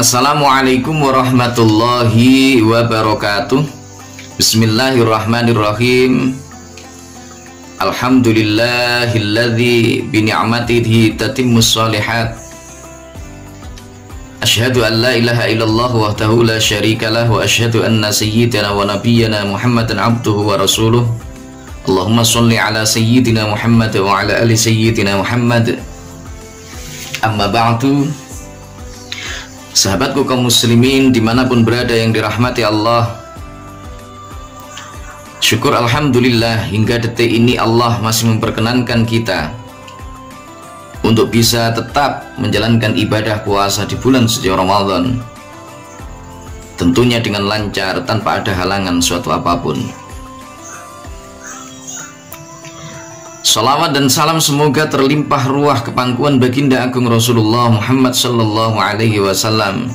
Assalamualaikum warahmatullahi wabarakatuh. Bismillahirrahmanirrahim. Alhamdulillahilladzi bini'matihi tatimmus shalihat. Asyhadu an la ilaha illallah wahdahu la syarikalah wa asyhadu anna sayyidana wa nabiyyana Muhammadan abduhu wa rasuluh. Allahumma sholli ala sayyidina Muhammad wa ala ali sayyidina Muhammad. Amma ba'du. Sahabatku kaum muslimin dimanapun berada yang dirahmati Allah, syukur alhamdulillah hingga detik ini Allah masih memperkenankan kita untuk bisa tetap menjalankan ibadah puasa di bulan suci Ramadan, tentunya dengan lancar tanpa ada halangan suatu apapun. Salawat dan salam semoga terlimpah ruah kepangkuan baginda agung Rasulullah Muhammad sallallahu alaihi wasallam,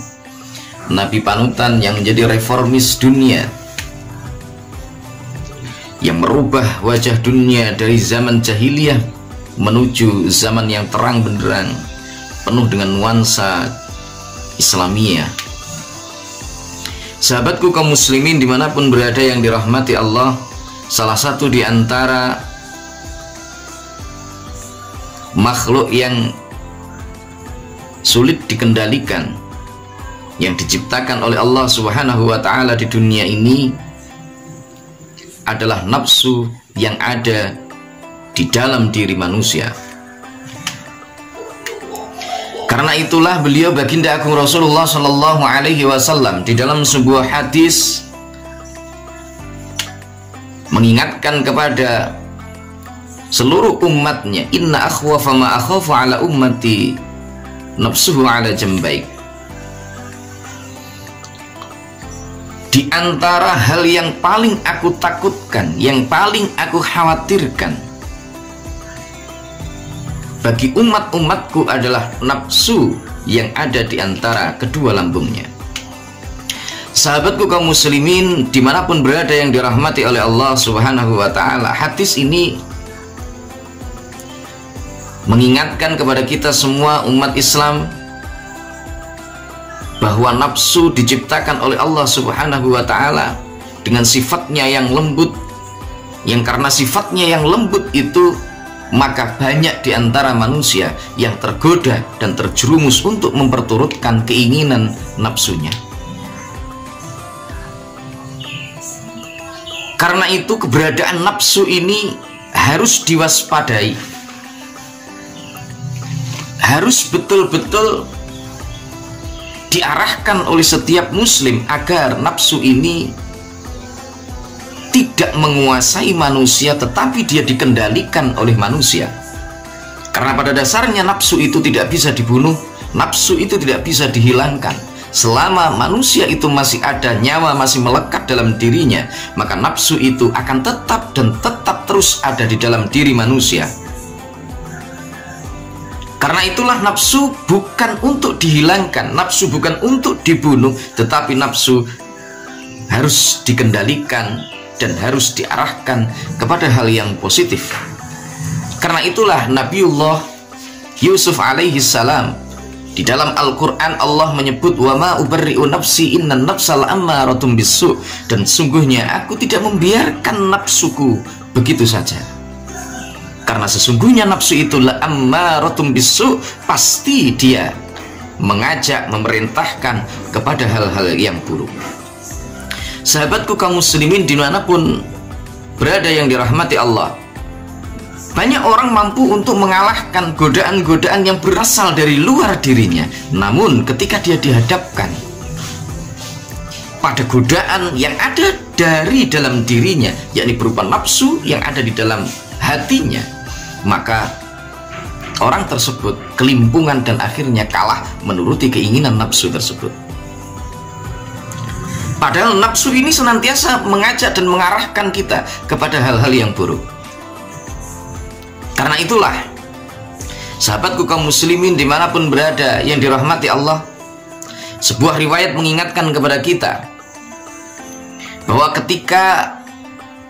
Nabi panutan yang menjadi reformis dunia, yang merubah wajah dunia dari zaman jahiliyah menuju zaman yang terang benderang, penuh dengan nuansa Islamiyah. Sahabatku kaum muslimin dimanapun berada yang dirahmati Allah, salah satu di antara makhluk yang sulit dikendalikan yang diciptakan oleh Allah Subhanahu wa ta'ala di dunia ini adalah nafsu yang ada di dalam diri manusia. Karena itulah beliau baginda agung Rasulullah sallallahu alaihi wasallam di dalam sebuah hadis mengingatkan kepada seluruh umatnya, inna akhwafa ma akhafu ala ummati nafsuhu ala jambaik. Di antara hal yang paling aku takutkan, yang paling aku khawatirkan bagi umat-umatku adalah nafsu yang ada di antara kedua lambungnya. Sahabatku kaum muslimin dimanapun berada yang dirahmati oleh Allah Subhanahu wa ta'ala, hadis ini mengingatkan kepada kita semua umat Islam bahwa nafsu diciptakan oleh Allah Subhanahu wa ta'ala dengan sifatnya yang lembut, yang karena sifatnya yang lembut itu maka banyak di antara manusia yang tergoda dan terjerumus untuk memperturutkan keinginan nafsunya. Karena itu keberadaan nafsu ini harus diwaspadai, harus betul-betul diarahkan oleh setiap muslim agar nafsu ini tidak menguasai manusia, tetapi dia dikendalikan oleh manusia. Karena pada dasarnya nafsu itu tidak bisa dibunuh, nafsu itu tidak bisa dihilangkan. Selama manusia itu masih ada nyawa, masih melekat dalam dirinya, maka nafsu itu akan tetap dan tetap terus ada di dalam diri manusia. Karena itulah nafsu bukan untuk dihilangkan, nafsu bukan untuk dibunuh, tetapi nafsu harus dikendalikan dan harus diarahkan kepada hal yang positif. Karena itulah Nabiullah Yusuf alaihi salam di dalam Al-Quran Allah menyebut wa ma ubarri'u nafsi innan nafsal ammaratun bisu, dan sungguhnya aku tidak membiarkan nafsuku begitu saja. Karena sesungguhnya nafsu itu la'ammaratun bisu, pasti dia mengajak, memerintahkan kepada hal-hal yang buruk. Sahabatku kaum muslimin dimanapun berada yang dirahmati Allah, banyak orang mampu untuk mengalahkan godaan-godaan yang berasal dari luar dirinya. Namun ketika dia dihadapkan pada godaan yang ada dari dalam dirinya, yakni berupa nafsu yang ada di dalam hatinya, maka orang tersebut kelimpungan dan akhirnya kalah menuruti keinginan nafsu tersebut. Padahal nafsu ini senantiasa mengajak dan mengarahkan kita kepada hal-hal yang buruk. Karena itulah sahabatku kaum muslimin dimanapun berada yang dirahmati Allah, sebuah riwayat mengingatkan kepada kita bahwa ketika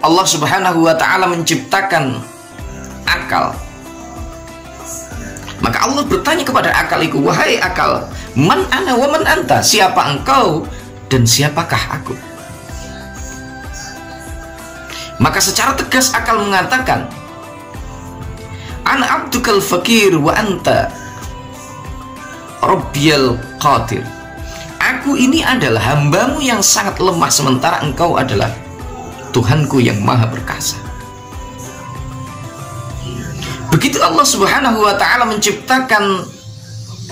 Allah Subhanahu wa ta'ala menciptakan akal, Maka Allah bertanya kepada akal itu, wahai akal, man ana wa man anta, siapa engkau dan siapakah aku? Maka secara tegas akal mengatakan, ana abdukal fakir wa anta rabbiyal qadir. Aku ini adalah hambamu yang sangat lemah, sementara engkau adalah Tuhanku yang maha perkasa. Begitu Allah Subhanahu wa ta'ala menciptakan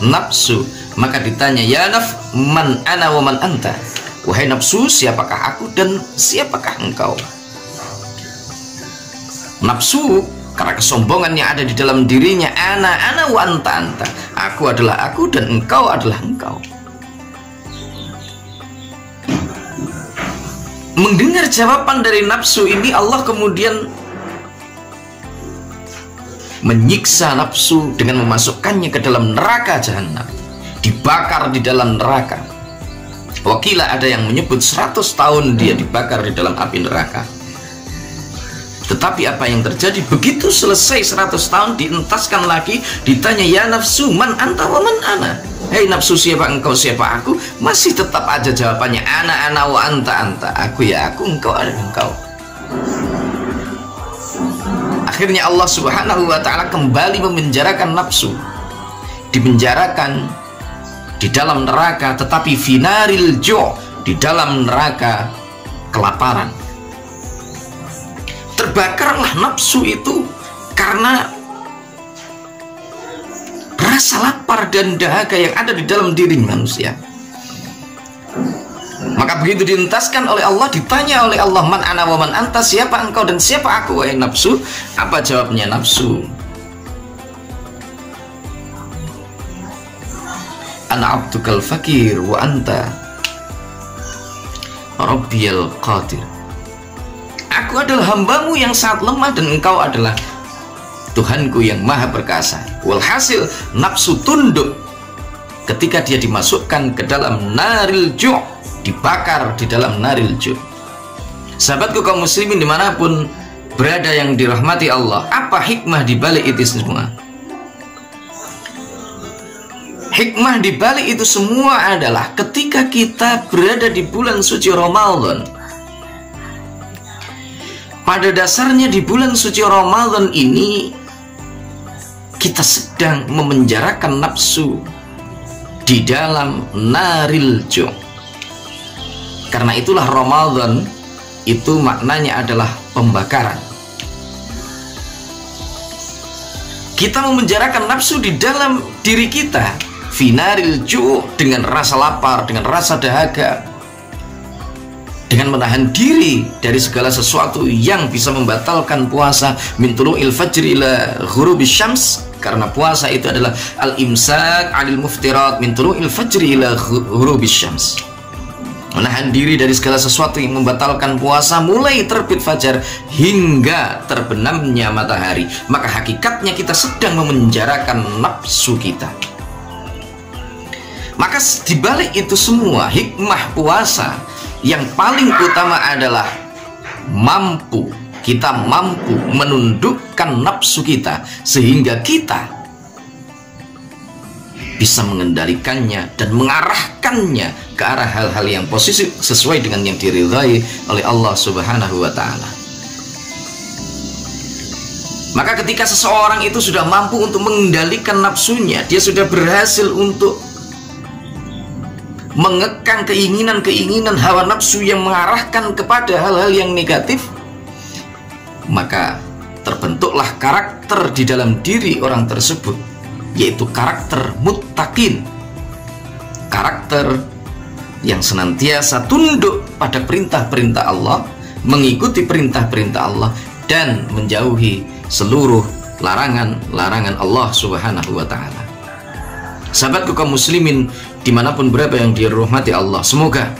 nafsu, maka ditanya, ya naf, man ana wa man anta. Wahai nafsu, siapakah aku dan siapakah engkau? Nafsu, karena kesombongan yang ada di dalam dirinya, ana wa anta. Aku adalah aku dan engkau adalah engkau. Mendengar jawaban dari nafsu ini, Allah kemudian menyiksa nafsu dengan memasukkannya ke dalam neraka jahanam, dibakar di dalam neraka. Wakilah ada yang menyebut 100 tahun dia dibakar di dalam api neraka. Tetapi apa yang terjadi? Begitu selesai 100 tahun, dientaskan lagi, ditanya, ya nafsu, man anta wa man ana. Hei nafsu, siapa engkau, siapa aku? Masih tetap aja jawabannya, ana wa anta. Aku ya aku, engkau adalah engkau. Akhirnya Allah Subhanahu wa ta'ala kembali memenjarakan nafsu, dipenjarakan di dalam neraka, tetapi finaril jo', di dalam neraka kelaparan. Terbakarlah nafsu itu karena rasa lapar dan dahaga yang ada di dalam diri manusia. Maka begitu dientaskan oleh Allah, ditanya oleh Allah, man ana wa man anta, siapa engkau dan siapa aku, wahai nafsu? Apa jawabnya nafsu? Ana abdukal fakir wa anta rabbiyal qadir. Aku adalah hambamu yang sangat lemah dan engkau adalah Tuhanku yang maha perkasa. Walhasil nafsu tunduk ketika dia dimasukkan ke dalam naril ju', dibakar di dalam naril ju'. Sahabatku kaum muslimin dimanapun berada yang dirahmati Allah, apa hikmah di balik itu semua? Hikmah di balik itu semua adalah ketika kita berada di bulan suci Ramadan. Pada dasarnya di bulan suci Ramadan ini kita sedang memenjarakan nafsu di dalam naril ju'. Karena itulah Ramadan itu maknanya adalah pembakaran. Kita memenjarakan nafsu di dalam diri kita, finaril ju', dengan rasa lapar, dengan rasa dahaga, dengan menahan diri dari segala sesuatu yang bisa membatalkan puasa, min tulu'il fajri ila ghurubis syams, karena puasa itu adalah al-imsak 'anil muftirat min tulu'il fajri ila ghurubis syams. Menahan diri dari segala sesuatu yang membatalkan puasa mulai terbit fajar hingga terbenamnya matahari. Maka hakikatnya kita sedang memenjarakan nafsu kita. Maka dibalik itu semua, hikmah puasa yang paling utama adalah kita mampu menundukkan nafsu kita sehingga kita bisa mengendalikannya dan mengarahkannya ke arah hal-hal yang positif sesuai dengan yang diridhai oleh Allah Subhanahu wa ta'ala. Maka ketika seseorang itu sudah mampu untuk mengendalikan nafsunya, dia sudah berhasil untuk mengekang keinginan-keinginan hawa nafsu yang mengarahkan kepada hal-hal yang negatif, maka terbentuklah karakter di dalam diri orang tersebut, yaitu karakter muttaqin, karakter yang senantiasa tunduk pada perintah-perintah Allah, mengikuti perintah-perintah Allah, dan menjauhi seluruh larangan-larangan Allah Subhanahu wa ta'ala. Sahabatku kaum muslimin dimanapun berada yang dirahmati Allah, semoga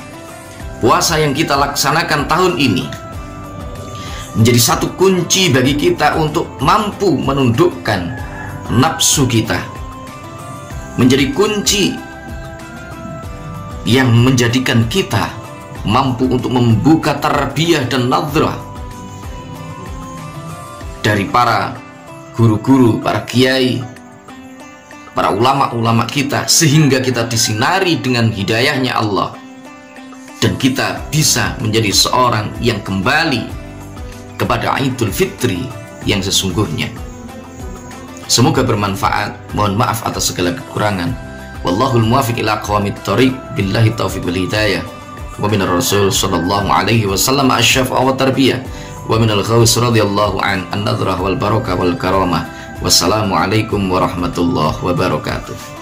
puasa yang kita laksanakan tahun ini menjadi satu kunci bagi kita untuk mampu menundukkan nafsu kita, menjadi kunci yang menjadikan kita mampu untuk membuka tarbiyah dan nadrah dari para guru-guru, para kiai, para ulama-ulama kita, sehingga kita disinari dengan hidayahnya Allah dan kita bisa menjadi seorang yang kembali kepada Idul Fitri yang sesungguhnya. Semoga bermanfaat. Mohon maaf atas segala kekurangan. Wallahul muwaffiq ila aqwamit thoriq. Billahi taufiq wal hidayah. Wa minar rasul sallallahu alaihi wasallam asy-syafa'a wa tarbiyah. Wa minal ghaus radhiyallahu an an-nadrah wal barakah wal karamah. Wassalamualaikum warahmatullahi wabarakatuh.